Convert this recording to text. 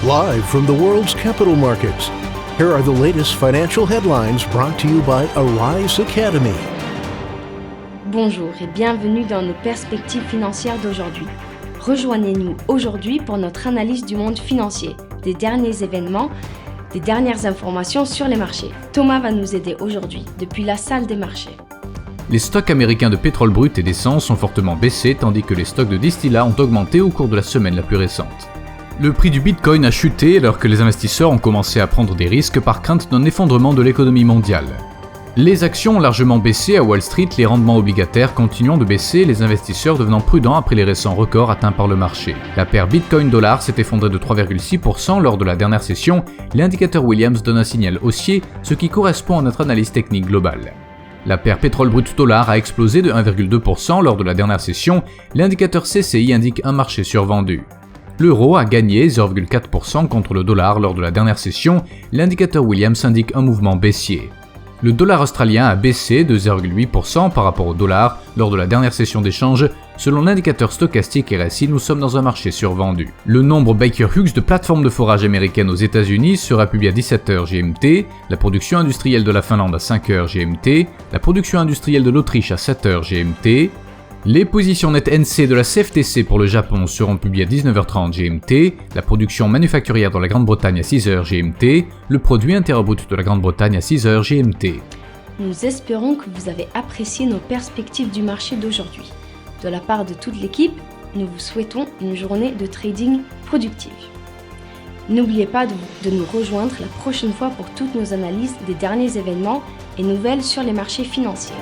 Live from the world's capital markets, here are the latest financial headlines brought to you by Arise Academy. Bonjour et bienvenue dans nos perspectives financières d'aujourd'hui. Rejoignez-nous aujourd'hui pour notre analyse du monde financier, des derniers événements, des dernières informations sur les marchés. Thomas va nous aider aujourd'hui depuis la salle des marchés. Les stocks américains de pétrole brut et d'essence ont fortement baissé tandis que les stocks de distillats ont augmenté au cours de la semaine la plus récente. Le prix du Bitcoin a chuté alors que les investisseurs ont commencé à prendre des risques par crainte d'un effondrement de l'économie mondiale. Les actions ont largement baissé à Wall Street, les rendements obligataires continuant de baisser, les investisseurs devenant prudents après les récents records atteints par le marché. La paire Bitcoin-dollar s'est effondrée de 3,6% lors de la dernière session, l'indicateur Williams donne un signal haussier, ce qui correspond à notre analyse technique globale. La paire pétrole brut dollar a explosé de 1,2% lors de la dernière session, l'indicateur CCI indique un marché survendu. L'euro a gagné 0,4% contre le dollar lors de la dernière session, l'indicateur Williams indique un mouvement baissier. Le dollar australien a baissé de 0,8% par rapport au dollar lors de la dernière session d'échange. Selon l'indicateur stochastique RSI, nous sommes dans un marché survendu. Le nombre Baker Hughes de plateformes de forage américaines aux États-Unis sera publié à 17h GMT, la production industrielle de la Finlande à 5h GMT, la production industrielle de l'Autriche à 7h GMT. Les positions nettes NC de la CFTC pour le Japon seront publiées à 19h30 GMT, la production manufacturière dans la Grande-Bretagne à 6h GMT, le produit intérieur brut de la Grande-Bretagne à 6h GMT. Nous espérons que vous avez apprécié nos perspectives du marché d'aujourd'hui. De la part de toute l'équipe, nous vous souhaitons une journée de trading productive. N'oubliez pas de nous rejoindre la prochaine fois pour toutes nos analyses des derniers événements et nouvelles sur les marchés financiers.